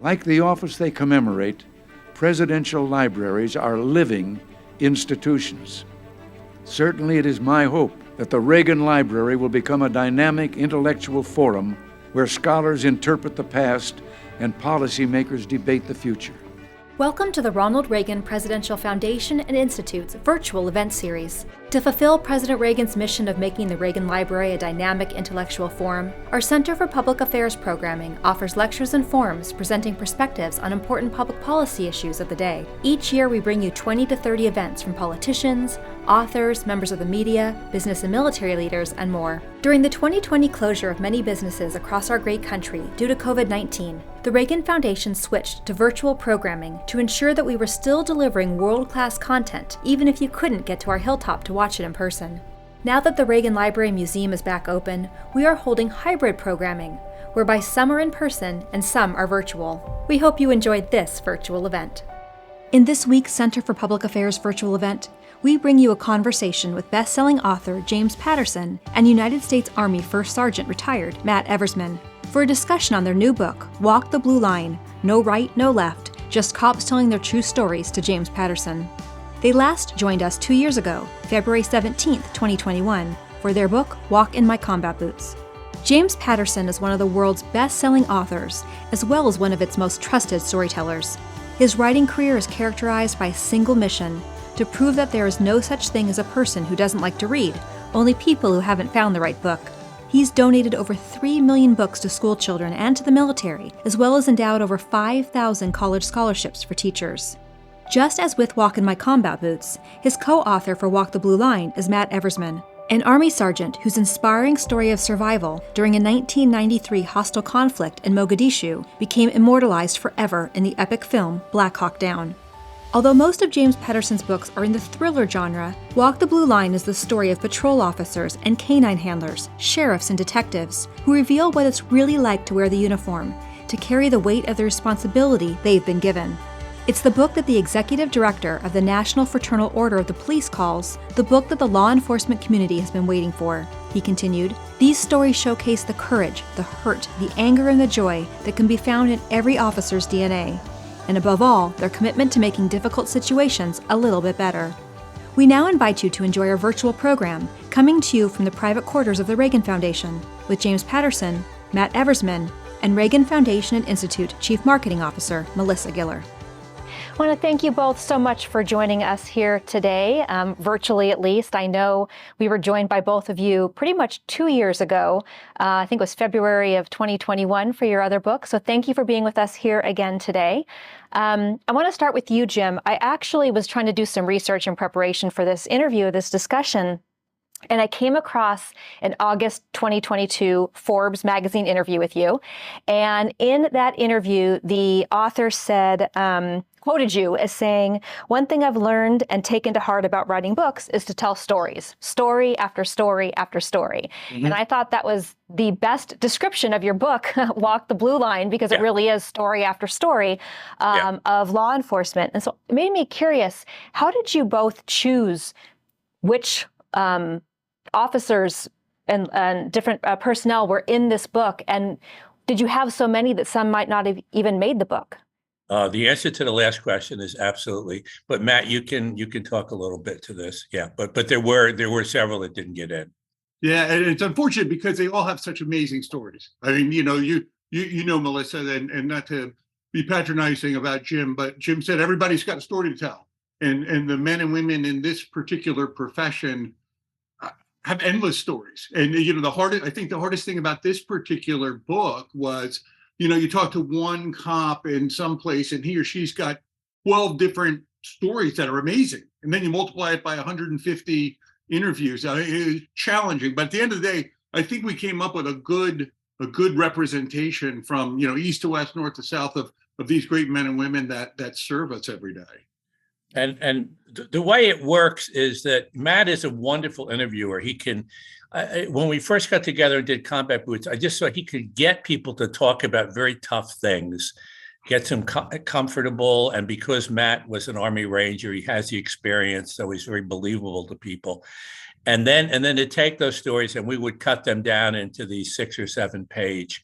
Like the office they commemorate, presidential libraries are living institutions. Certainly it is my hope that the Reagan Library will become a dynamic intellectual forum where scholars interpret the past and policymakers debate the future. Welcome to the Ronald Reagan Presidential Foundation and Institute's virtual event series. To fulfill President Reagan's mission of making the Reagan Library a dynamic intellectual forum, our Center for Public Affairs programming offers lectures and forums presenting perspectives on important public policy issues of the day. Each year we bring you 20 to 30 events from politicians, authors, members of the media, business and military leaders, and more. During the 2020 closure of many businesses across our great country due to COVID-19, the Reagan Foundation switched to virtual programming to ensure that we were still delivering world-class content, even if you couldn't get to our hilltop to watch it in person. Now that the Reagan Library Museum is back open, we are holding hybrid programming, whereby some are in person and some are virtual. We hope you enjoyed this virtual event. In this week's Center for Public Affairs virtual event, we bring you a conversation with best-selling author James Patterson and United States Army First Sergeant retired Matt Eversmann for a discussion on their new book, Walk the Blue Line, No Right, No Left, Just Cops Telling Their True Stories to James Patterson. They last joined us 2 years ago, February 17, 2021, for their book, Walk in My Combat Boots. James Patterson is one of the world's best-selling authors, as well as one of its most trusted storytellers. His writing career is characterized by a single mission: to prove that there is no such thing as a person who doesn't like to read, only people who haven't found the right book. He's donated over 3 million books to school children and to the military, as well as endowed over 5,000 college scholarships for teachers. Just as with Walk in My Combat Boots, his co-author for Walk the Blue Line is Matt Eversmann, an Army sergeant whose inspiring story of survival during a 1993 hostile conflict in Mogadishu became immortalized forever in the epic film Black Hawk Down. Although most of James Patterson's books are in the thriller genre, Walk the Blue Line is the story of patrol officers and canine handlers, sheriffs and detectives, who reveal what it's really like to wear the uniform, to carry the weight of the responsibility they've been given. It's the book that the executive director of the National Fraternal Order of the Police calls the book that the law enforcement community has been waiting for. He continued, "These stories showcase the courage, the hurt, the anger, and the joy that can be found in every officer's DNA. And above all, their commitment to making difficult situations a little bit better." We now invite you to enjoy our virtual program, coming to you from the private quarters of the Reagan Foundation, with James Patterson, Matt Eversmann, and Reagan Foundation and Institute Chief Marketing Officer Melissa Giller. I want to thank you both so much for joining us here today, virtually at least. I know we were joined by both of you pretty much 2 years ago. I think it was February of 2021 for your other book. So thank you for being with us here again today. I want to start with you, Jim. I actually was trying to do some research in preparation for this interview, this discussion, and I came across an August 2022 Forbes magazine interview with you. And in that interview, the author said, quoted you as saying, "One thing I've learned and taken to heart about writing books is to tell stories, story after story after story." Mm-hmm. And I thought that was the best description of your book, Walk the Blue Line, because it really is story after story of law enforcement. And so it made me curious, how did you both choose which officers and different personnel were in this book? And did you have so many that some might not have even made the book? The answer to the last question is absolutely. But Matt, you can talk a little bit to this. Yeah, but there were several that didn't get in. Yeah, and it's unfortunate because they all have such amazing stories. I mean, you know, Melissa, and not to be patronizing about Jim, but Jim said everybody's got a story to tell, and the men and women in this particular profession have endless stories. And I think the hardest thing about this particular book was, you talk to one cop in some place and he or she's got 12 different stories that are amazing. And then you multiply it by 150 interviews. It's challenging. But at the end of the day, I think we came up with a good representation from, east to west, north to south of these great men and women that serve us every day. And the way it works is that Matt is a wonderful interviewer. He can, when we first got together and did Combat Boots, I just saw he could get people to talk about very tough things, get them comfortable. And because Matt was an Army Ranger, he has the experience, so he's very believable to people. And then to take those stories and we would cut them down into these 6 or 7 page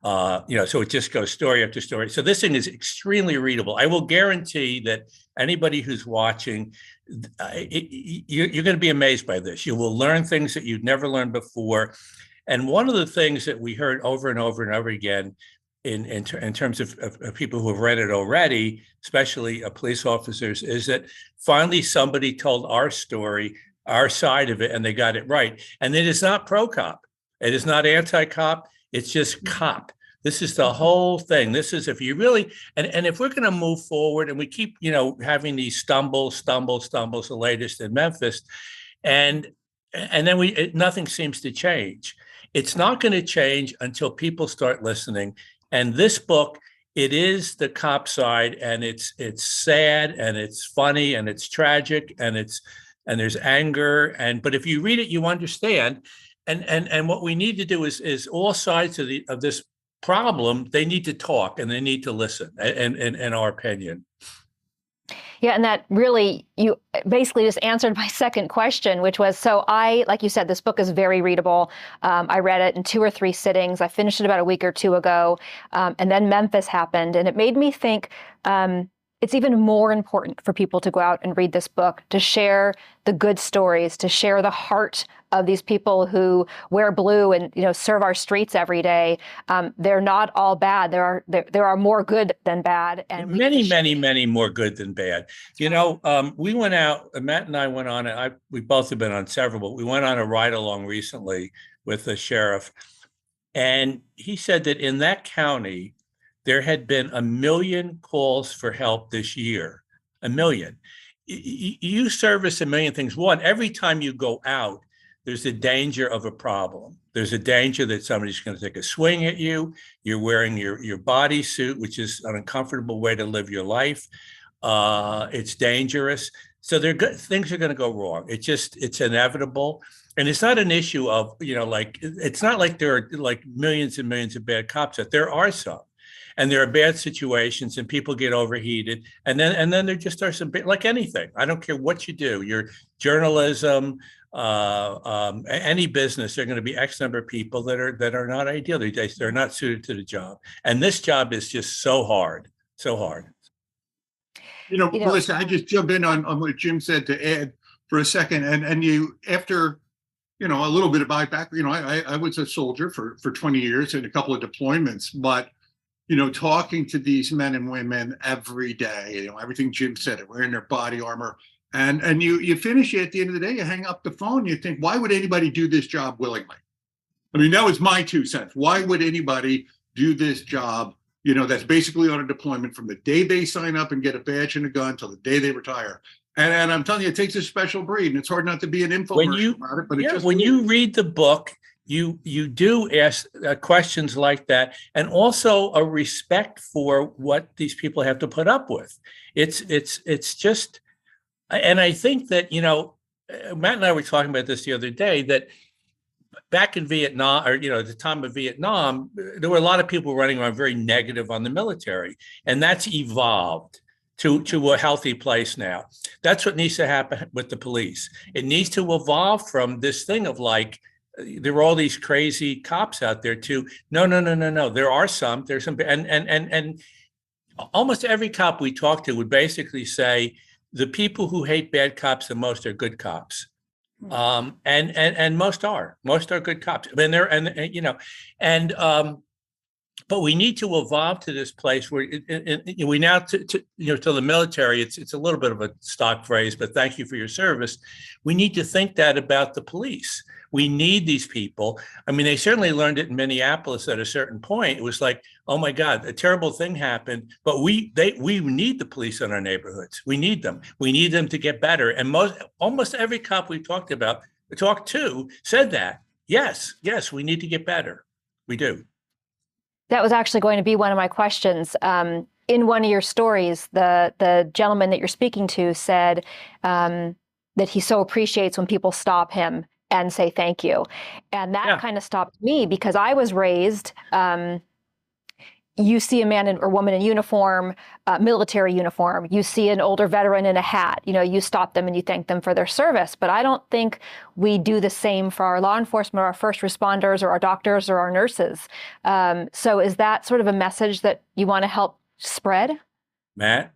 So it just goes story after story. So this thing is extremely readable. I will guarantee that anybody who's watching, you're going to be amazed by this. You will learn things that you've never learned before. And one of the things that we heard over and over and over again in terms of people who have read it already, especially police officers, is that finally somebody told our story, our side of it, and they got it right. And it is not pro-cop. It is not anti-cop. It's just cop. This is the whole thing. This is if you really, and if we're going to move forward and we keep, having these stumbles, the latest in Memphis, and then nothing seems to change. It's not going to change until people start listening. And this book, it is the cop side, and it's sad, and it's funny, and it's tragic, and there's anger, but if you read it, you understand. And what we need to do is all sides of this problem, they need to talk and they need to listen, in our opinion. Yeah, and that really, you basically just answered my second question, which was, so like you said, this book is very readable. I read it in 2 or 3 sittings. I finished it about a week or 2 ago. And then Memphis happened, and it made me think it's even more important for people to go out and read this book, to share the good stories, to share the heart of these people who wear blue and serve our streets every day. They're not all bad. There are more good than bad, and many more good than bad. We went out. Matt and I went on. We both have been on several, but we went on a ride along recently with the sheriff, and he said that in that county there had been 1 million calls for help this year. 1 million. You service 1 million things. One, every time you go out, there's a danger of a problem. There's a danger that somebody's going to take a swing at you. You're wearing your bodysuit, which is an uncomfortable way to live your life. It's dangerous. So things are going to go wrong. It's inevitable. And it's not an issue of, it's not like there are like millions and millions of bad cops. There are some. And there are bad situations, and people get overheated, and then there just are some, like anything. I don't care what you do, your journalism, any business. There are going to be X number of people that are not ideal. They're not suited to the job, and this job is just so hard. Melissa, I just jump in on what Jim said to add for a second, and you after. A little bit about background. I was a soldier for 20 years and a couple of deployments, but talking to these men and women every day, everything Jim said, wearing their body armor, and you finish it at the end of the day, you hang up the phone, you think, why would anybody do this job willingly? I mean, that was my 2 cents. Why would anybody do this job, that's basically on a deployment from the day they sign up and get a badge and a gun till the day they retire? And I'm telling you, it takes a special breed, and it's hard not to be an infomercial about it. But when you read the book, you do ask questions like that, and also a respect for what these people have to put up with. It's just, and I think that Matt and I were talking about this the other day, that back in Vietnam, or at the time of Vietnam, there were a lot of people running around very negative on the military, and that's evolved to a healthy place now. That's what needs to happen with the police. It needs to evolve from this thing of like, there are all these crazy cops out there too. No. There are some, and almost every cop we talk to would basically say the people who hate bad cops the most are good cops. And most are good cops. I mean, but we need to evolve to this place where we now, to the military, it's a little bit of a stock phrase, but thank you for your service. We need to think that about the police. We need these people. I mean, they certainly learned it in Minneapolis at a certain point. It was like, oh my God, a terrible thing happened, but we need the police in our neighborhoods. We need them. We need them to get better. And almost every cop we talked to said that. Yes, we need to get better. We do. That was actually going to be one of my questions. In one of your stories, the gentleman that you're speaking to said that he so appreciates when people stop him and say thank you. And that kind of stopped me, because I was raised you see a man or woman in uniform, military uniform, you see an older veteran in a hat, you stop them and you thank them for their service. But I don't think we do the same for our law enforcement, or our first responders, or our doctors, or our nurses. So is that sort of a message that you want to help spread? Matt?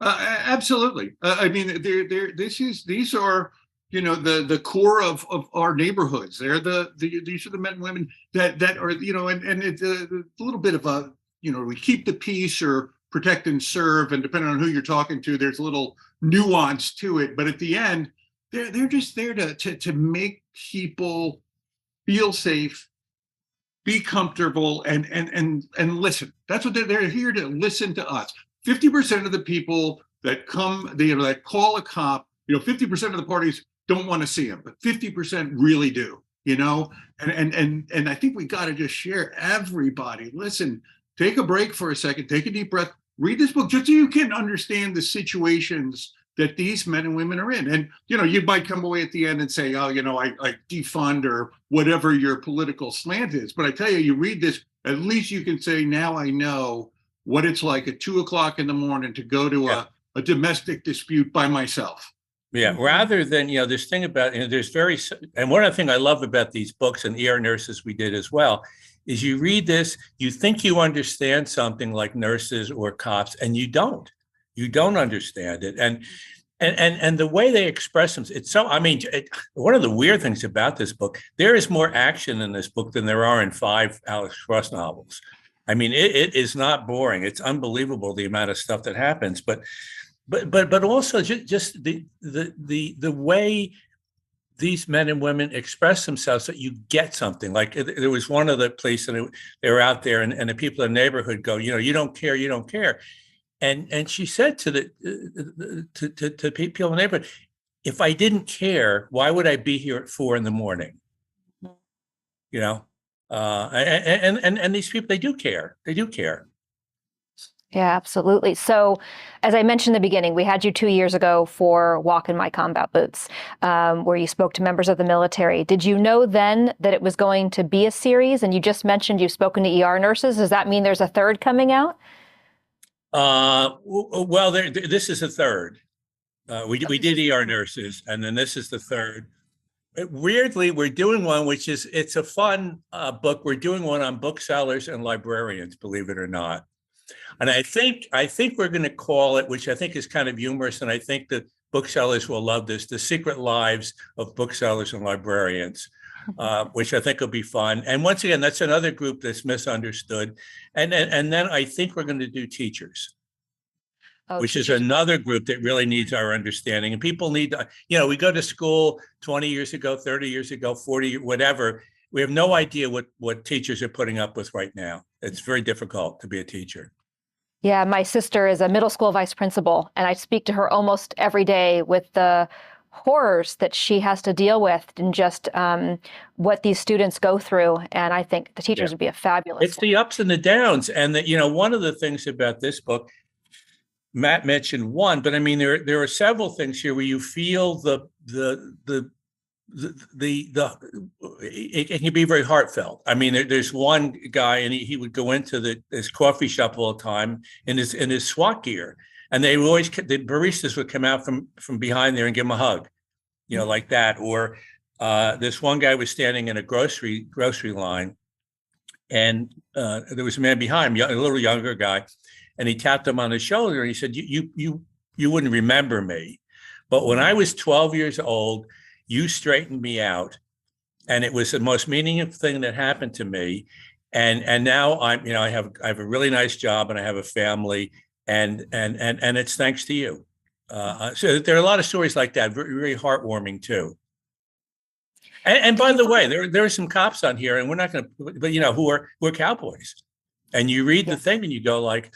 Absolutely. I mean, these are, the core of our neighborhoods. These are the men and women that are, and it's a little bit of a, we keep the peace or protect and serve, and depending on who you're talking to, there's a little nuance to it. But at the end, they're just there to make people feel safe, be comfortable, and listen. That's what they're here to listen to us. 50% of the people that come, that call a cop, 50% of the parties don't want to see him, but 50% really do, and I think we got to just share, everybody, listen, take a break for a second, take a deep breath, read this book, just so you can understand the situations that these men and women are in. And, you might come away at the end and say, oh, I defund or whatever your political slant is. But I tell you, you read this, at least you can say, now I know what it's like at 2:00 in the morning to go to a domestic dispute by myself. Yeah, rather than, this thing about, and one of the things I love about these books, and ER Nurses we did as well, is you read this, you think you understand something like nurses or cops, and you don't understand it. And the way they express them, it's so, one of the weird things about this book, there is more action in this book than there are in 5 Alex Cross novels. It is not boring. It's unbelievable the amount of stuff that happens, but also just the way these men and women express themselves, that you get something. Like there was one of the police, and they were out there, and the people in the neighborhood go, you don't care. And she said to to people in the neighborhood, if I didn't care, why would I be here at 4 a.m? And these people, they do care. Yeah, absolutely. So, as I mentioned in the beginning, we had you 2 years ago for Walk in My Combat Boots, where you spoke to members of the military. Did you know then that it was going to be a series? And you just mentioned you've spoken to ER nurses. Does that mean there's a third coming out? Well, this is a third. We did ER Nurses, and then this is the third. Weirdly, we're doing one, it's a fun book. We're doing one on booksellers and librarians, believe it or not. And I think we're going to call it, which I think is kind of humorous, and I think that booksellers will love this, The Secret Lives of Booksellers and Librarians, which I think will be fun. And once again, that's another group that's misunderstood. And then I think we're going to do teachers. Which is another group that really needs our understanding. And people need to, we go to school 20 years ago, 30 years ago, 40, whatever. We have no idea what teachers are putting up with right now. It's very difficult to be a teacher. Yeah, my sister is a middle school vice principal, and I speak to her almost every day with the horrors that she has to deal with, and just what these students go through. And I think the teachers would be a fabulous. It's the ups and the downs. And one of the things about this book, Matt mentioned one, but there are several things here where you feel it can be very heartfelt. There's one guy, and he would go into this coffee shop all the time in his SWAT gear, and the baristas would come out from behind there and give him a hug, like that. Or this one guy was standing in a grocery line, and there was a man behind him, a little younger guy. And he tapped him on the shoulder, and he said, you wouldn't remember me, but when I was 12 years old, you straightened me out, and it was the most meaningful thing that happened to me. And now I have a really nice job, and I have a family, and it's thanks to you. So there are a lot of stories like that, very, very heartwarming too. And by the way, there are some cops on here, and we're not going to, but who are cowboys. And you read the thing and you go like,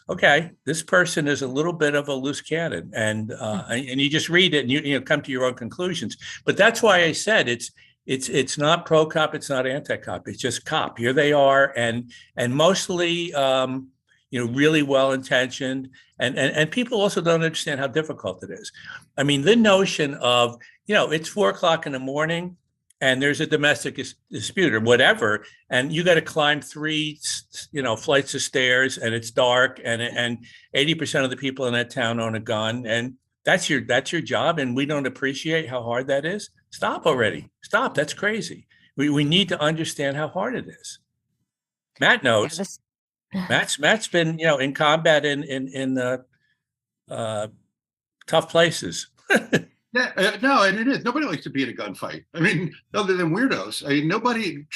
okay, this person is a little bit of a loose cannon, and you just read it and you come to your own conclusions. But that's why I said it's not pro cop, it's not anti cop, it's just cop. Here they are, and mostly really well intentioned, and people also don't understand how difficult it is. The notion of it's 4:00 in the morning, and there's a domestic dispute or whatever, and you got to climb 3, flights of stairs, and it's dark, and 80% of the people in that town own a gun, and that's your job, and we don't appreciate how hard that is. Stop already. Stop. That's crazy. We need to understand how hard it is. Matt knows. Matt's been in combat in tough places. Yeah, no, and it is. Nobody likes to be in a gunfight. I mean, other than weirdos. I mean, nobody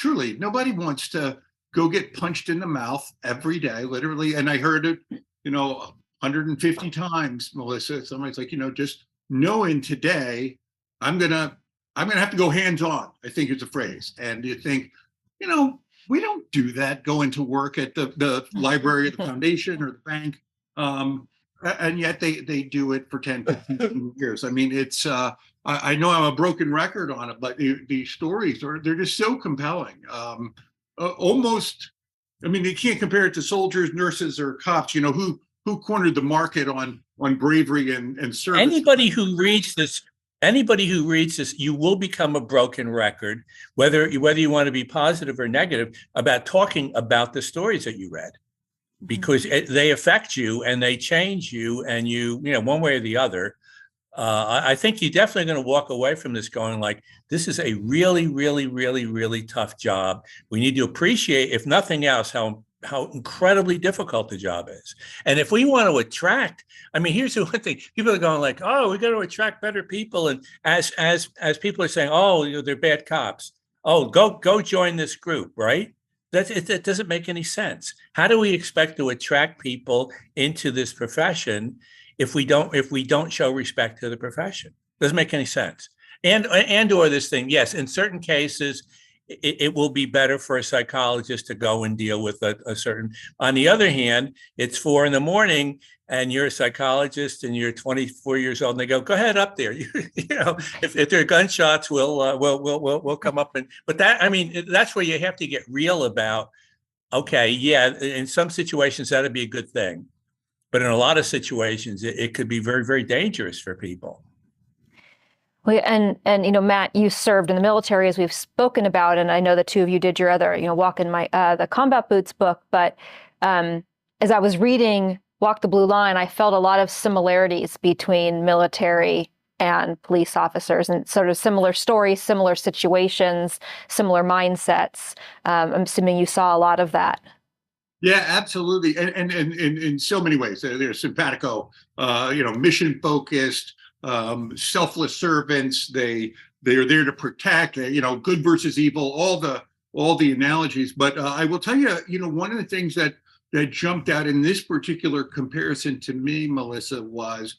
wants to go get punched in the mouth every day, literally. And I heard it, 150 times, Melissa. Somebody's like, just knowing today, I'm gonna have to go hands on, I think is a phrase. And you think, we don't do that going to work at the library, the foundation, or the bank. And yet they do it for 10, 15 years. I mean, it's I know I'm a broken record on it, but the stories they're just so compelling. Almost, I mean, you can't compare it to soldiers, nurses, or cops. Who cornered the market on bravery and service. Anybody who reads this, you will become a broken record, whether you want to be positive or negative about talking about the stories that you read. Because they affect you and they change you, and one way or the other. I think you're definitely going to walk away from this going like, this is a really, really, really, really tough job. We need to appreciate, if nothing else, how incredibly difficult the job is. And if we want to attract, I mean, here's the one thing: people are going like, oh, we got to attract better people. And as people are saying, oh, they're bad cops. Oh, go join this group, right? That doesn't make any sense. How do we expect to attract people into this profession if we don't show respect to the profession? Doesn't make any sense. Or this thing, yes, in certain cases, it will be better for a psychologist to go and deal with a certain. On the other hand, it's 4 a.m. and you're a psychologist and you're 24 years old, and they go ahead up there. If there are gunshots, we'll come up but that's where you have to get real about. Okay, yeah, in some situations that'd be a good thing, but in a lot of situations it could be very, very dangerous for people. Well, and Matt, you served in the military, as we've spoken about, and I know the two of you did your other, Walk in the Combat Boots book. But as I was reading Walk the Blue Line, I felt a lot of similarities between military and police officers, and sort of similar stories, similar situations, similar mindsets. I'm assuming you saw a lot of that. Yeah, absolutely, and in so many ways, they're simpatico, mission focused. Selfless servants. They're there to protect. Good versus evil. All the analogies. But I will tell you, one of the things that jumped out in this particular comparison to me, Melissa, was,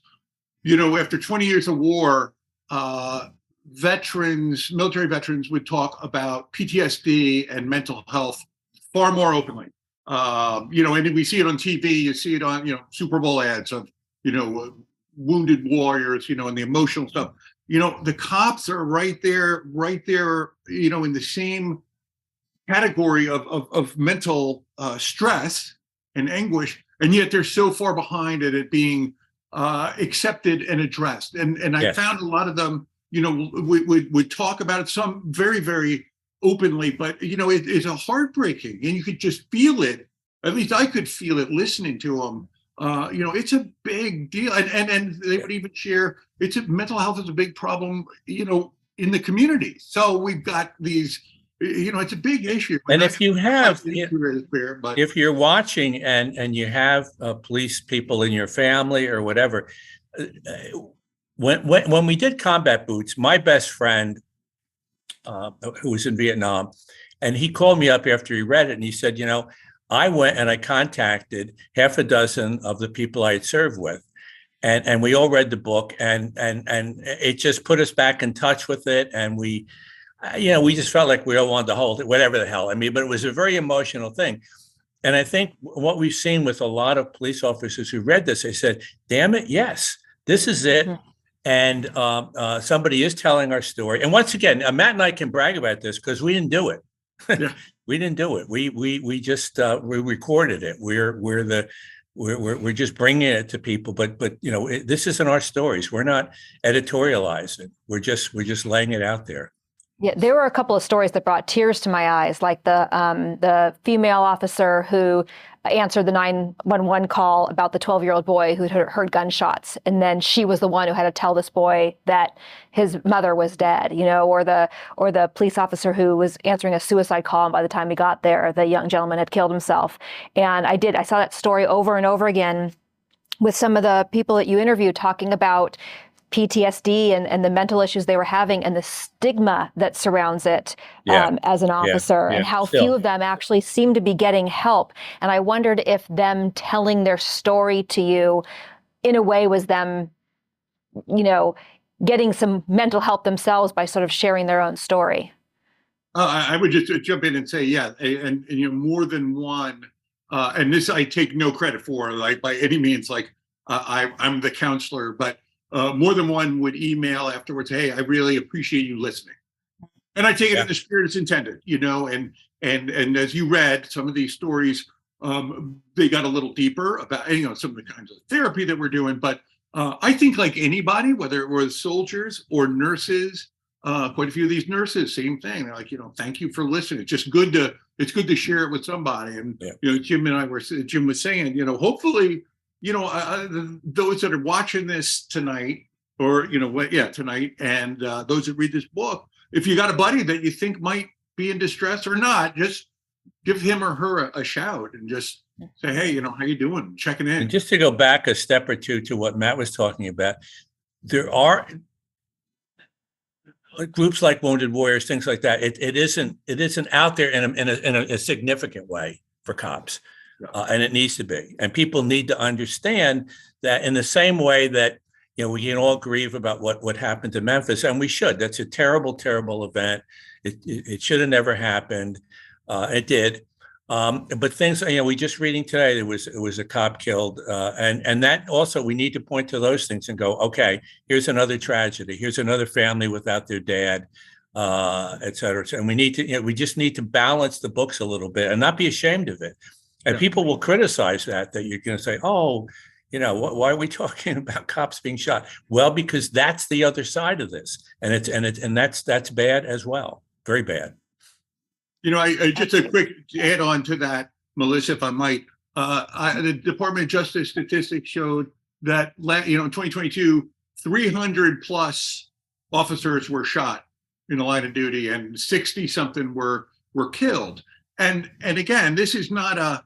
after 20 years of war, military veterans would talk about PTSD and mental health far more openly. And we see it on TV. You see it on Super Bowl ads of wounded warriors, and the emotional stuff. The cops are right there, in the same category of mental stress and anguish, and yet they're so far behind at it being accepted and addressed. And I found a lot of them, would talk about it, some very, very openly, but it's a heartbreaking, and you could just feel it. At least I could feel it listening to them. It's a big deal, and they would even share mental health is a big problem, in the community. So we've got these, it's a big issue. And if you have, if you're watching and you have police people in your family or whatever, when we did Combat Boots, my best friend, who was in Vietnam, and he called me up after he read it, and he said, I went and I contacted half a dozen of the people I had served with, and we all read the book, and it just put us back in touch with it, and we just felt like we all wanted to hold it, whatever the hell. But it was a very emotional thing. And I think what we've seen with a lot of police officers who read this, they said, damn it, yes, this is it. And somebody is telling our story. And once again, Matt and I can brag about this because we didn't do it. Yeah. We didn't do it. We just we recorded it. We're just bringing it to people. But this isn't our stories. We're not editorializing. We're just laying it out there. Yeah, there were a couple of stories that brought tears to my eyes, like the female officer who answered the 911 call about the 12-year-old boy who had heard gunshots, and then she was the one who had to tell this boy that his mother was dead, or the police officer who was answering a suicide call, and by the time he got there, the young gentleman had killed himself. And I saw that story over and over again with some of the people that you interviewed talking about PTSD and the mental issues they were having and the stigma that surrounds it as an officer, and how few of them actually seem to be getting help. And I wondered if them telling their story to you in a way was them, getting some mental help themselves by sort of sharing their own story. I would just jump in and say, and more than one, and this I take no credit for, like by any means, like I'm the counselor, but more than one would email afterwards, "Hey, I really appreciate you listening," and I take it in the spirit it's intended, And as you read some of these stories, they got a little deeper about some of the kinds of therapy that we're doing. But I think, like anybody, whether it was soldiers or nurses, quite a few of these nurses, same thing. They're like, thank you for listening. It's just good to share it with somebody. And Jim was saying, hopefully, those that are watching this tonight, or tonight, and those that read this book, if you got a buddy that you think might be in distress or not, just give him or her a shout and just say, "Hey, how you doing? Checking in." And just to go back a step or two to what Matt was talking about, there are groups like Wounded Warriors, things like that. It isn't out there in a significant way for cops. And it needs to be. And people need to understand that in the same way that, we can all grieve about what happened to Memphis, and we should. That's a terrible, terrible event. It should have never happened. It did. But things, we just reading today, it was a cop killed. And that also, we need to point to those things and go, okay, here's another tragedy. Here's another family without their dad, et cetera. And we just need to balance the books a little bit and not be ashamed of it. And people will criticize that you're going to say, oh, why are we talking about cops being shot? Well, because that's the other side of this, and that's bad as well, very bad. I just a quick add on to that, Melissa, if I might. The Department of Justice statistics showed that in 2022, 300 plus officers were shot in the line of duty, and 60 something were killed. And again, this is not a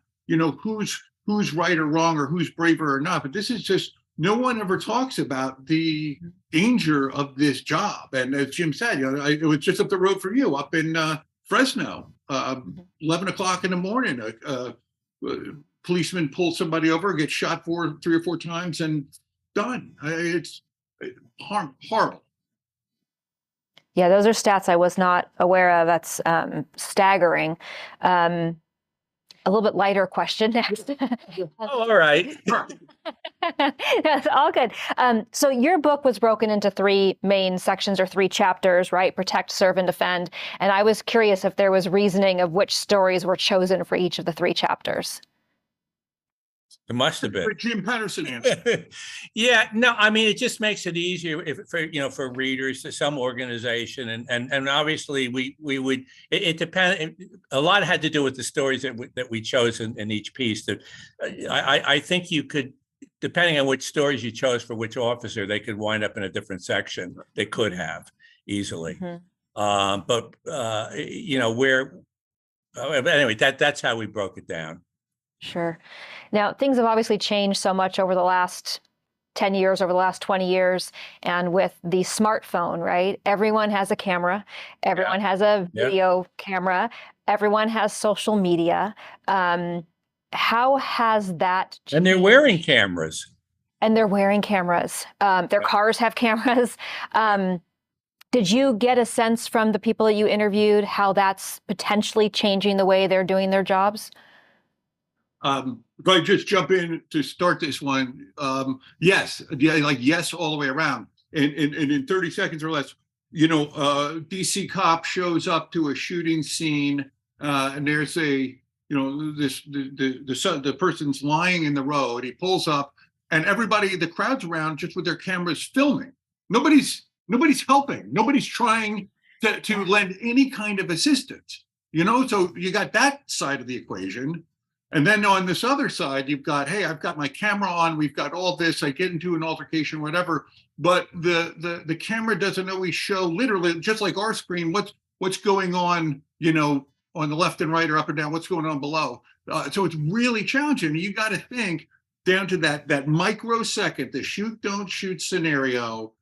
who's right or wrong or who's braver or not, but this is just, no one ever talks about the danger of this job. And as Jim said, it was just up the road from you, up in Fresno, 11 o'clock in the morning, a policeman pulls somebody over, gets shot 3 or 4 times, and done. It's horrible. Yeah, those are stats I was not aware of. That's staggering. A little bit lighter question next. All right. That's all good. So your book was broken into 3 main sections or 3 chapters, right? Protect, serve, and defend. And I was curious if there was reasoning of which stories were chosen for each of the 3 chapters. It must have been. Jim Patterson answer. Yeah, no, I mean, it just makes it easier for readers to some organization, and obviously we would. It depends. A lot had to do with the stories that we chose in each piece. That I think you could, depending on which stories you chose for which officer, they could wind up in a different section. They could have easily, but anyway, that's how we broke it down. Sure. Now, things have obviously changed so much over the last 10 years, over the last 20 years. And with the smartphone, right? Everyone has a camera. Everyone has a video camera. Everyone has social media. How has that changed? And they're wearing cameras. Their cars have cameras. Did you get a sense from the people that you interviewed how that's potentially changing the way they're doing their jobs? If I just jump in to start this one, yes, yes, all the way around. And in 30 seconds or less, DC cop shows up to a shooting scene, and there's the person's lying in the road. He pulls up, and the crowd's around just with their cameras filming. Nobody's helping. Nobody's trying to lend any kind of assistance. So you got that side of the equation. And then on this other side, you've got, hey, I've got my camera on, we've got all this, I get into an altercation, whatever, but the camera doesn't always show literally, just like our screen, what's going on, on the left and right or up and down, what's going on below. So it's really challenging. You got to think down to that microsecond, the shoot, don't shoot scenario.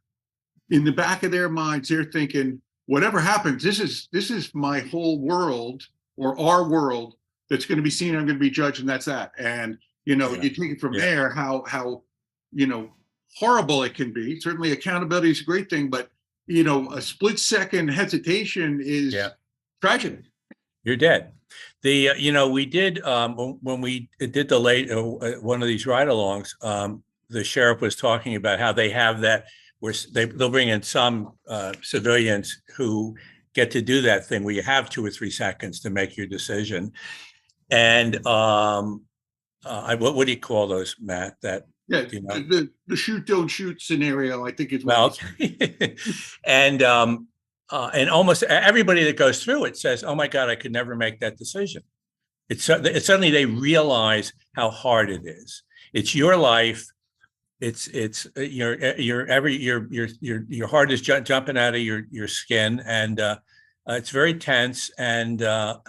In the back of their minds, they're thinking, whatever happens, this is my whole world or our world that's going to be seen. I'm going to be judged, and that's that. And you take it from there. How horrible it can be. Certainly, accountability is a great thing, but a split second hesitation is tragic. You're dead. We did when we did the late one of these ride-alongs. The sheriff was talking about how they have that. They'll bring in some civilians who get to do that thing where you have 2 or 3 seconds to make your decision. And what do you call those, Matt? That the shoot don't shoot scenario, I think is well. And almost everybody that goes through it says, "Oh my God, I could never make that decision." It's suddenly they realize how hard it is. It's your life. It's your heart is jumping out of your skin, and it's very tense, and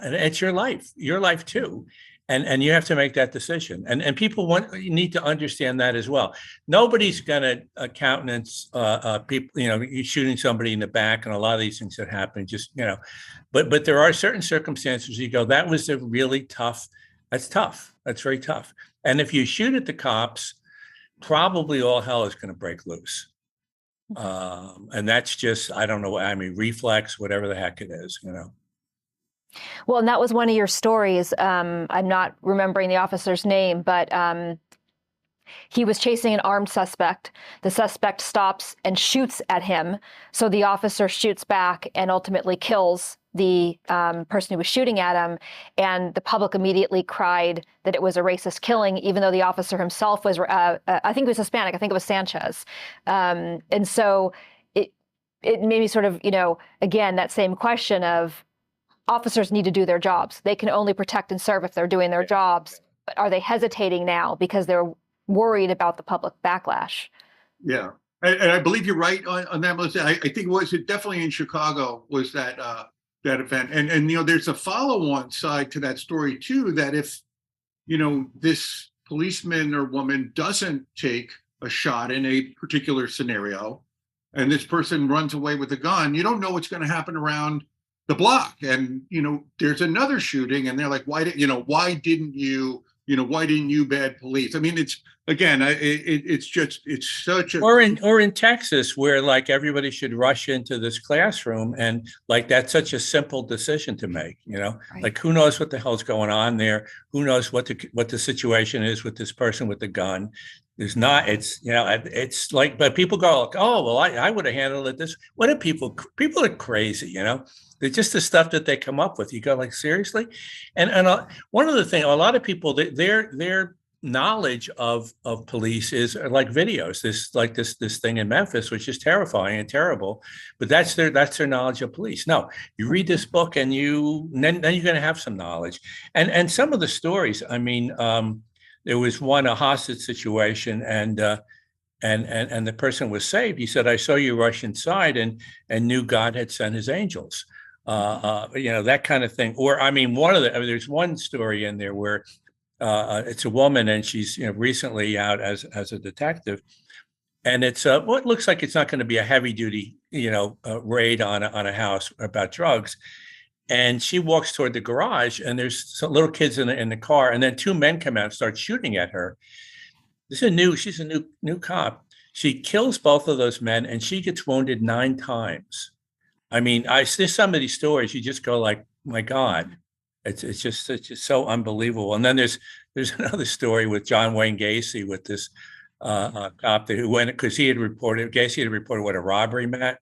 it's your life too, and you have to make that decision, and people need to understand that as well. Nobody's gonna countenance people, you shooting somebody in the back, and a lot of these things that happen, but there are certain circumstances you go, that was a really tough. That's very tough, and if you shoot at the cops, probably all hell is going to break loose. And that's just, I don't know. I mean, reflex, whatever the heck it is, Well, and that was one of your stories. I'm not remembering the officer's name, but he was chasing an armed suspect. The suspect stops and shoots at him. So the officer shoots back and ultimately kills the person who was shooting at him. And the public immediately cried that it was a racist killing, even though the officer himself was, I think he was Hispanic. I think it was Sanchez. And so it made me sort of, again, that same question of officers need to do their jobs. They can only protect and serve if they're doing their jobs. But are they hesitating now because they're worried about the public backlash? Yeah. And I believe you're right on that, Melissa. I think it definitely in Chicago was that event. And there's a follow-on side to that story too, that if, this policeman or woman doesn't take a shot in a particular scenario and this person runs away with a gun, you don't know what's going to happen around the block. And, there's another shooting and they're like, why didn't you bad police? I mean, it's, again, it's such a... Or in Texas, where like everybody should rush into this classroom, and like that's such a simple decision to make, Right. Like who knows what the hell's going on there? Who knows what the situation is with this person with the gun? There's not, it's like, but people go like, oh, well, I would have handled it this. What are people are crazy, They're just the stuff that they come up with. You go like, seriously? And one of the things, a lot of people, their knowledge of police is like videos, this thing in Memphis, which is terrifying and terrible, but that's their knowledge of police. No, you read this book and then you're going to have some knowledge. And some of the stories, I mean, there was a hostage situation, and the person was saved. He said, I saw you rush inside and knew God had sent his angels. That kind of thing. Or, I mean, there's one story in there where it's a woman and she's, recently out as a detective, and it's what looks like it's not going to be a heavy duty, raid on a house about drugs. And she walks toward the garage and there's some little kids in the car. And then 2 men come out and start shooting at her. She's a new cop. She kills both of those men and she gets wounded 9 times. I mean, there's some of these stories, you just go like, my God, it's just so unbelievable. And then there's another story with John Wayne Gacy with this cop who went, because Gacy had reported what, a robbery, Matt?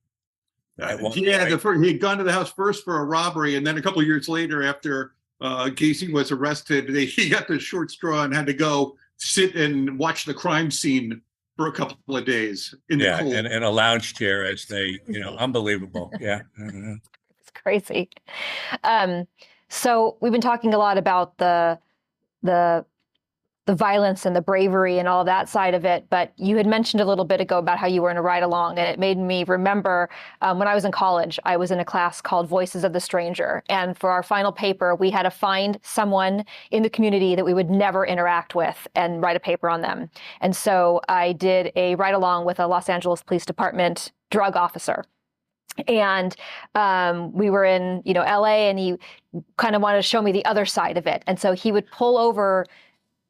He had gone to the house first for a robbery, and then a couple of years later, after Gacy was arrested, he got the short straw and had to go sit and watch the crime scene for a couple of days in the cold. in a lounge chair as they, unbelievable. Yeah. crazy. So we've been talking a lot about the violence and the bravery and all that side of it, but you had mentioned a little bit ago about how you were in a ride-along, and it made me remember when I was in college, I was in a class called Voices of the Stranger, and for our final paper, we had to find someone in the community that we would never interact with and write a paper on them. And so I did a ride-along with a Los Angeles Police Department drug officer. And we were in, LA, and he kind of wanted to show me the other side of it. And so he would pull over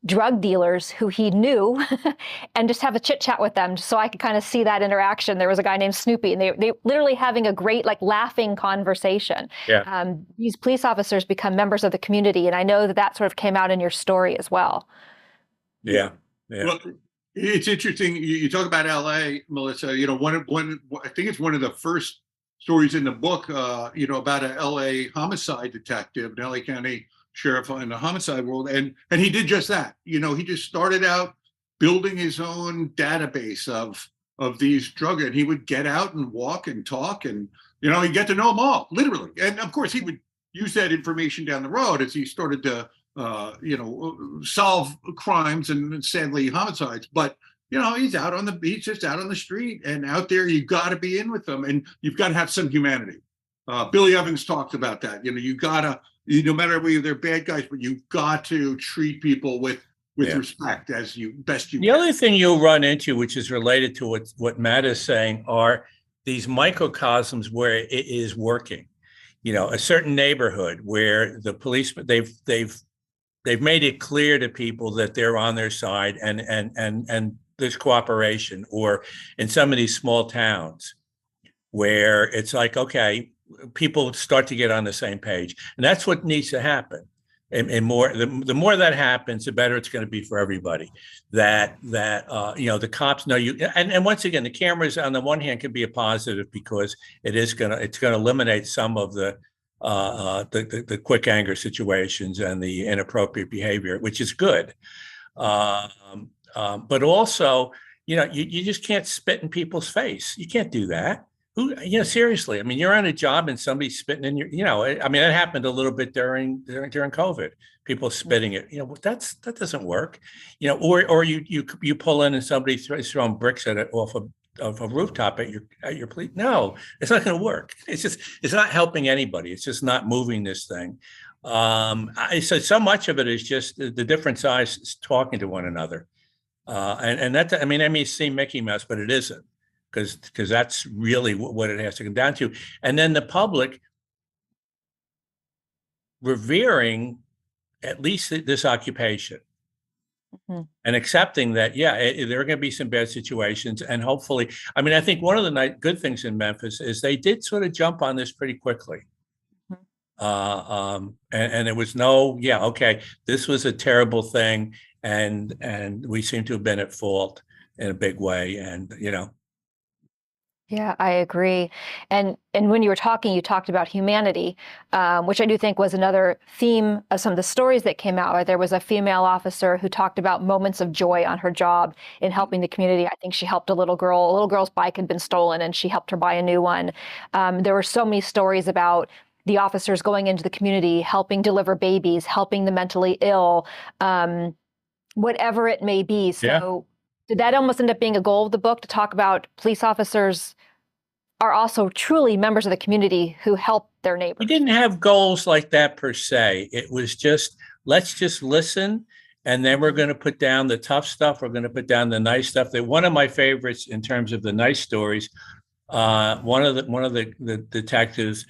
drug dealers who he knew and just have a chit chat with them so I could kind of see that interaction. There was a guy named Snoopy, and they literally having a great, laughing conversation. Yeah. These police officers become members of the community. And I know that sort of came out in your story as well. Yeah. Yeah. Well, it's interesting. You talk about LA, Melissa, I think it's one of the first stories in the book, about a LA homicide detective, an LA County sheriff in the homicide world. And he did just that. He just started out building his own database of these drugs, and he would get out and walk and talk, and, he'd get to know them all, literally. And of course, he would use that information down the road as he started to, solve crimes and sadly homicides. But, he's just out on the street, and out there, you got to be in with them, and you've got to have some humanity. Billy Evans talked about that. You gotta, no matter whether they're bad guys, but you've got to treat people with respect as best you can. The other thing you'll run into, which is related to what Matt is saying, are these microcosms where it is working. A certain neighborhood where the police, they've made it clear to people that they're on their side, and there's cooperation. Or in some of these small towns where it's like, okay, people start to get on the same page, and that's what needs to happen. And the more that happens, the better it's going to be for everybody. That the cops know you. And once again, the cameras on the one hand can be a positive because it's going to eliminate some of the quick anger situations and the inappropriate behavior, which is good. But also, you just can't spit in people's face. You can't do that. Seriously. I mean, you're on a job and somebody's spitting in your, that happened a little bit during COVID. People spitting it. That doesn't work. Or you pull in and somebody throwing bricks at it off a rooftop at your police. No, it's not going to work. It's not helping anybody. It's just not moving this thing. So much of it is just the different sides talking to one another. And that, that may seem Mickey Mouse, but it isn't. Because that's really what it has to come down to. And then the public revering at least this occupation, and accepting that, there are going to be some bad situations. And hopefully, I think one of the good things in Memphis is they did sort of jump on this pretty quickly. And there was no, this was a terrible thing. And we seem to have been at fault in a big way. And, Yeah, I agree. And when you were talking, you talked about humanity, which I do think was another theme of some of the stories that came out. There was a female officer who talked about moments of joy on her job in helping the community. I think she helped a little girl. A little girl's bike had been stolen, and she helped her buy a new one. There were so many stories about the officers going into the community, helping deliver babies, helping the mentally ill, whatever it may be. So did that almost end up being a goal of the book, to talk about police officers are also truly members of the community who help their neighbors? We didn't have goals like that per se. It was just, let's just listen, and then we're going to put down the tough stuff. We're going to put down the nice stuff. One of my favorites in terms of the nice stories, one of the detectives,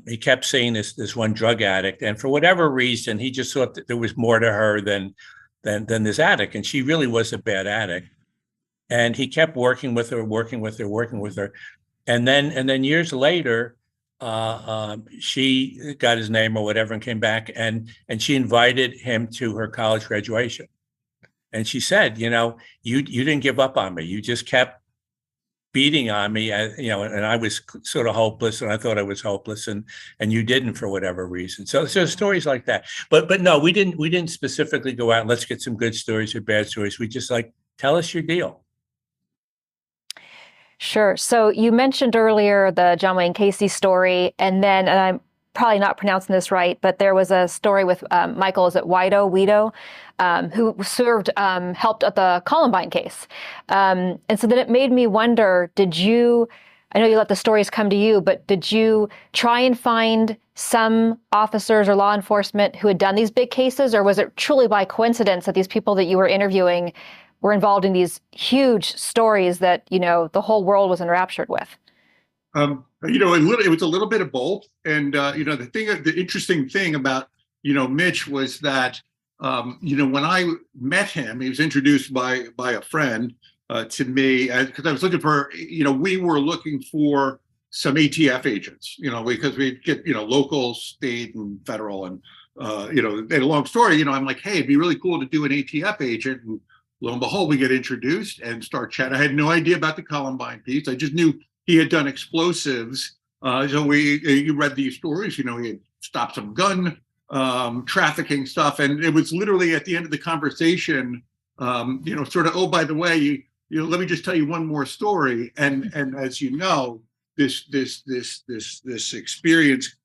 he kept seeing this one drug addict, and for whatever reason, he just thought that there was more to her than this addict, and she really was a bad addict. And he kept working with her, and then years later, she got his name or whatever and came back, and she invited him to her college graduation, and she said, you didn't give up on me, you just kept beating on me, and I was sort of hopeless, and I thought I was hopeless, and you didn't for whatever reason. So stories like that. But no, we didn't specifically go out and let's get some good stories or bad stories. We just tell us your deal. Sure. So you mentioned earlier the John Wayne Casey story, and I'm probably not pronouncing this right, but there was a story with Michael, is it Wedo, who helped at the Columbine case. And so then it made me wonder, I know you let the stories come to you, but did you try and find some officers or law enforcement who had done these big cases, or was it truly by coincidence that these people that you were interviewing were involved in these huge stories that, the whole world was enraptured with? It was a little bit of both. And, the interesting thing about, Mitch was that, when I met him, he was introduced by a friend to me, because I was looking for, we were looking for some ATF agents, because we get, local, state, and federal. And, they had a long story, I'm like, hey, it'd be really cool to do an ATF agent. And lo and behold, we get introduced and start chatting. I had no idea about the Columbine piece. I just knew he had done explosives. So you read these stories, he had stopped some gun trafficking stuff. And it was literally at the end of the conversation, sort of, oh, by the way, let me just tell you one more story. And as you know, this experience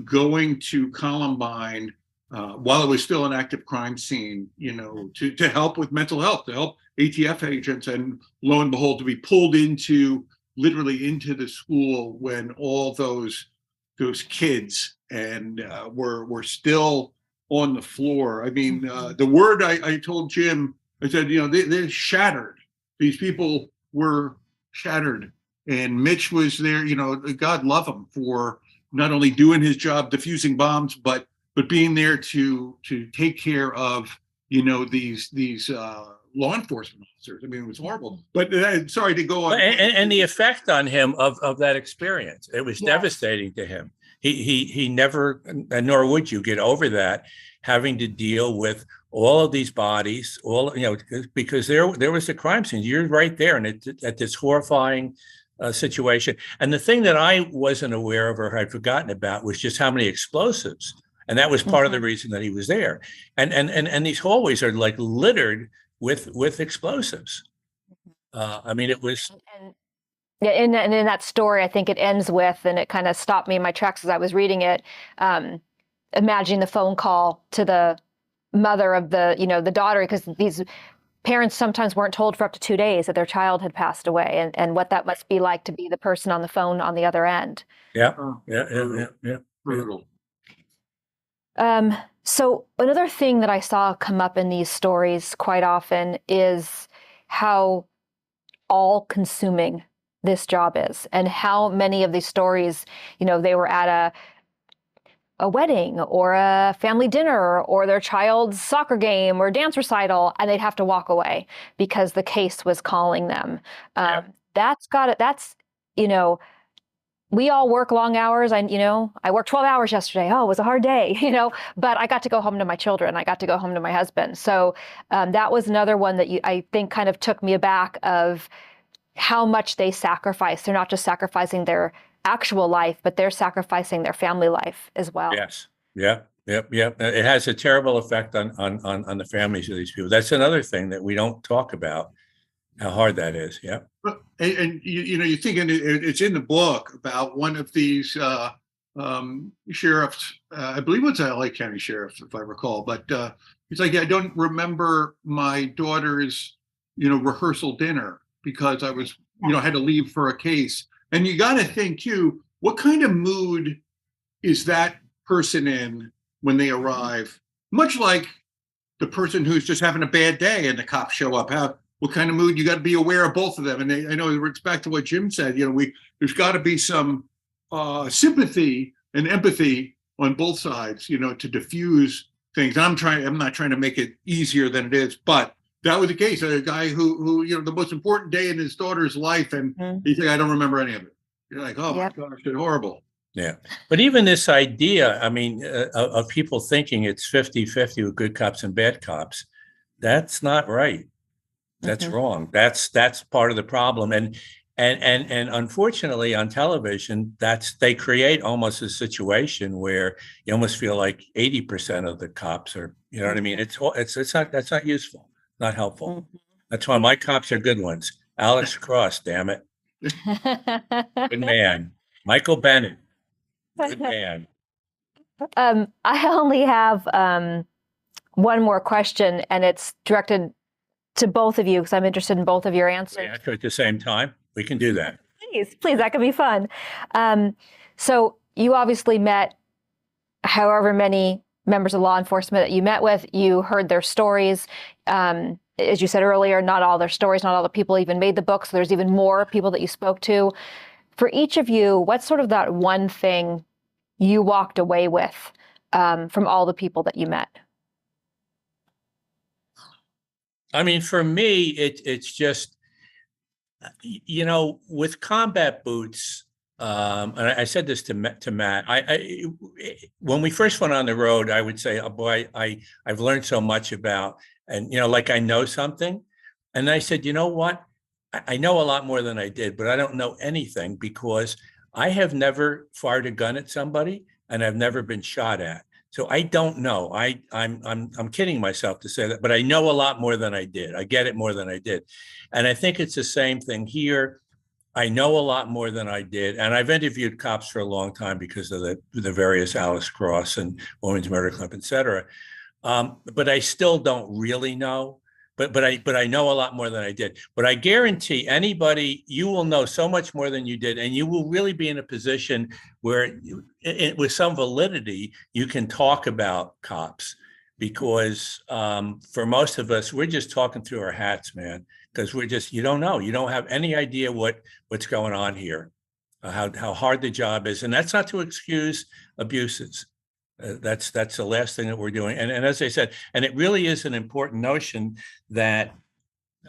going to Columbine while it was still an active crime scene, to help with mental health, to help ATF agents, and lo and behold, to be pulled literally into the school when all those kids were still on the floor. I mean, the word I told Jim, I said, they're shattered. These people were shattered. And Mitch was there, God love him for not only doing his job, defusing bombs, but being there to take care of, these law enforcement officers. I mean, it was horrible. But sorry to go on. And the effect on him of that experience, it was devastating to him. He never, nor would you, get over that, having to deal with all of these bodies, because there was a crime scene. You're right there, and at this horrifying situation. And the thing that I wasn't aware of or had forgotten about was just how many explosives. And that was part of the reason that he was there. And these hallways are like littered with explosives. I mean, it was. And in that story, I think it ends with, and it kind of stopped me in my tracks as I was reading it, imagining the phone call to the mother of the daughter, because these parents sometimes weren't told for up to 2 days that their child had passed away, and what that must be like to be the person on the phone on the other end. Yeah. Brutal. So another thing that I saw come up in these stories quite often is how all-consuming this job is, and how many of these stories, they were at a wedding or a family dinner or their child's soccer game or dance recital, and they'd have to walk away because the case was calling them. We all work long hours. I worked 12 hours yesterday. Oh, it was a hard day, but I got to go home to my children. I got to go home to my husband. So that was another one that I think kind of took me aback of how much they sacrifice. They're not just sacrificing their actual life, but they're sacrificing their family life as well. Yes. Yep. It has a terrible effect on the families of these people. That's another thing that we don't talk about, how hard that is. Yeah. And you think, and it's in the book about one of these sheriffs, I believe it's a LA County sheriff, if I recall, but he's like, I don't remember my daughter's, rehearsal dinner because I was, had to leave for a case. And you got to think too, what kind of mood is that person in when they arrive? Much like the person who's just having a bad day and the cops show up. What kind of mood? You got to be aware of both of them. And I know it's back to what Jim said. There's got to be some sympathy and empathy on both sides. To diffuse things. I'm not trying to make it easier than it is, but that was the case. A guy who the most important day in his daughter's life, and he's like, I don't remember any of it. You're like, oh my gosh, it's horrible. Yeah. But even this idea, I mean, of people thinking it's 50-50 with good cops and bad cops, that's not right. That's wrong. That's part of the problem. And unfortunately on television, they create almost a situation where you almost feel like 80% of the cops are, you know what I mean? That's not useful, not helpful. That's why my cops are good ones. Alex Cross, damn it. Good man. Michael Bennett. Good man. I only have one more question, and it's directed to both of you because I'm interested in both of your answers. We answer at the same time. We can do that. Please, that could be fun. So you obviously met however many members of law enforcement that you met with. You heard their stories. As you said earlier, not all their stories, not all the people even made the book. So there's even more people that you spoke to. For each of you, what's sort of that one thing you walked away with from all the people that you met? I mean, for me, it's just, with combat boots, and I said this to Matt, when we first went on the road, I would say, oh boy, I've learned so much about, and, like I know something. And I said, you know what? I know a lot more than I did, but I don't know anything because I have never fired a gun at somebody and I've never been shot at. So I don't know. I'm kidding myself to say that, but I know a lot more than I did. I get it more than I did. And I think it's the same thing here. I know a lot more than I did. And I've interviewed cops for a long time because of the various Alice Cross and Women's Murder Club, et cetera. But I still don't really know. But I know a lot more than I did. But I guarantee anybody, you will know so much more than you did, and you will really be in a position where, with some validity, you can talk about cops. Because for most of us, we're just talking through our hats, man. Because you don't know, you don't have any idea what's going on here, how hard the job is, and that's not to excuse abuses. That's the last thing that we're doing. And as I said, and it really is an important notion that,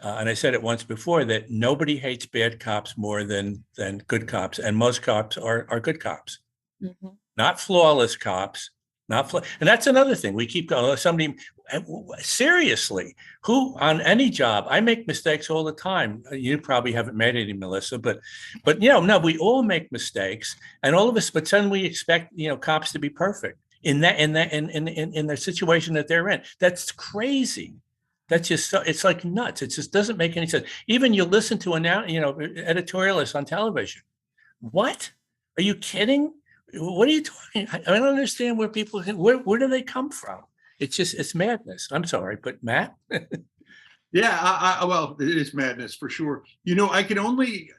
and I said it once before, that nobody hates bad cops more than good cops. And most cops are good cops, not flawless cops, and that's another thing. We keep going, somebody, seriously, who on any job, I make mistakes all the time. You probably haven't made any, Melissa, but no, we all make mistakes, and all of us, but suddenly we expect, cops to be perfect. In the situation that they're in. That's crazy. That's just it's like nuts. It just doesn't make any sense. Even you listen to editorialists on television. What? Are you kidding? What are you talking? I don't understand where people where do they come from? It's madness. I'm sorry, but Matt? Yeah, well, it is madness for sure. I can only,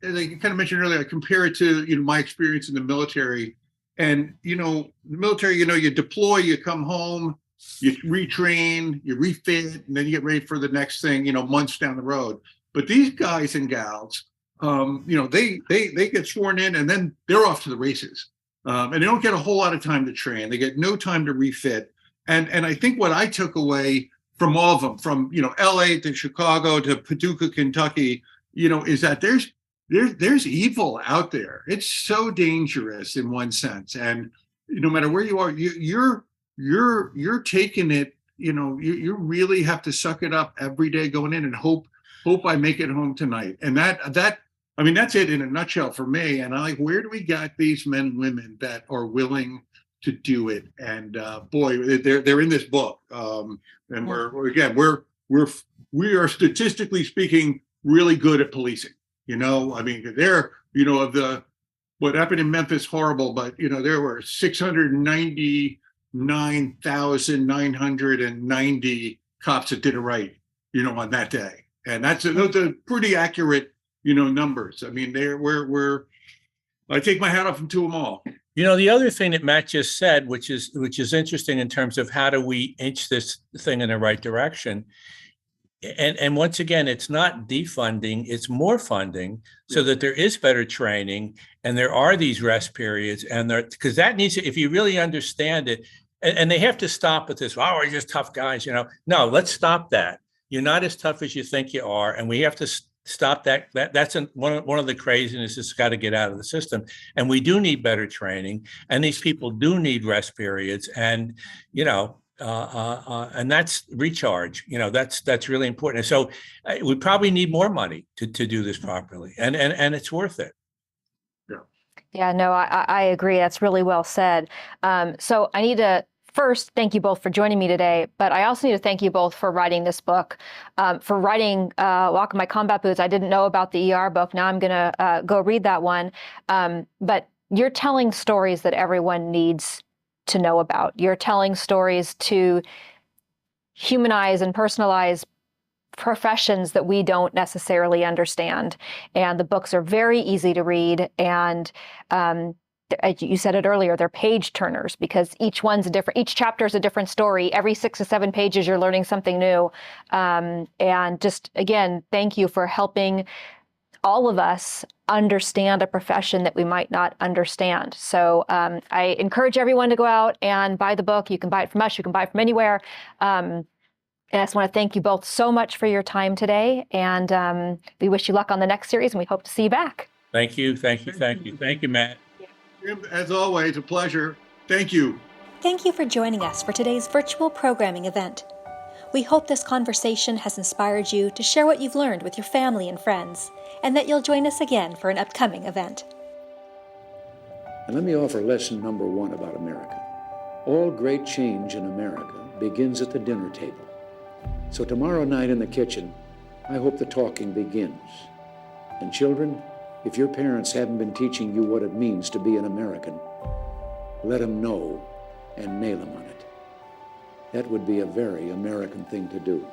as I kind of mentioned earlier, I compare it to my experience in the military. And, the military, you deploy, you come home, you retrain, you refit, and then you get ready for the next thing, months down the road. But these guys and gals, they get sworn in and then they're off to the races. And they don't get a whole lot of time to train. They get no time to refit. And I think what I took away from all of them, from, LA to Chicago to Paducah, Kentucky, is that there's evil out there. It's so dangerous in one sense, and no matter where you are, you're taking it. You really have to suck it up every day going in and hope I make it home tonight. And that's it in a nutshell for me. And where do we get these men and women that are willing to do it? And boy, they're in this book. And we are statistically speaking really good at policing. They're, what happened in Memphis, horrible, but, there were 699,990 cops that did it right, on that day. And those are pretty accurate, numbers. I mean, I take my hat off to them all. The other thing that Matt just said, which is interesting in terms of how do we inch this thing in the right direction. And once again, it's not defunding, it's more funding so that there is better training and there are these rest periods, and because that needs to, if you really understand it, and they have to stop with this, we're just tough guys, No, let's stop that. You're not as tough as you think you are, and we have to stop that. That's one of the craziness that's got to get out of the system. And we do need better training, and these people do need rest periods, and and that's recharge. That's really important. And so we probably need more money to do this properly, and it's worth it. Yeah, no, I agree. That's really well said. So I need to first, thank you both for joining me today, but I also need to thank you both for writing this book, for writing Walk in My Combat Boots. I didn't know about the ER book. Now I'm going to go read that one. But you're telling stories that everyone needs to know about. You're telling stories to humanize and personalize professions that we don't necessarily understand. And the books are very easy to read. And you said it earlier, they're page turners because each chapter is a different story. Every 6 to 7 pages, you're learning something new. And just, again, thank you for helping all of us understand a profession that we might not understand. So I encourage everyone to go out and buy the book. You can buy it from us. You can buy it from anywhere. And I just want to thank you both so much for your time today. And we wish you luck on the next series, and we hope to see you back. Thank you. Thank you. Thank you. Thank you, Matt. Jim, as always, a pleasure. Thank you. Thank you for joining us for today's virtual programming event. We hope this conversation has inspired you to share what you've learned with your family and friends, and that you'll join us again for an upcoming event. And let me offer lesson number 1 about America. All great change in America begins at the dinner table. So tomorrow night in the kitchen, I hope the talking begins. And children, if your parents haven't been teaching you what it means to be an American, let them know and nail them on it. That would be a very American thing to do.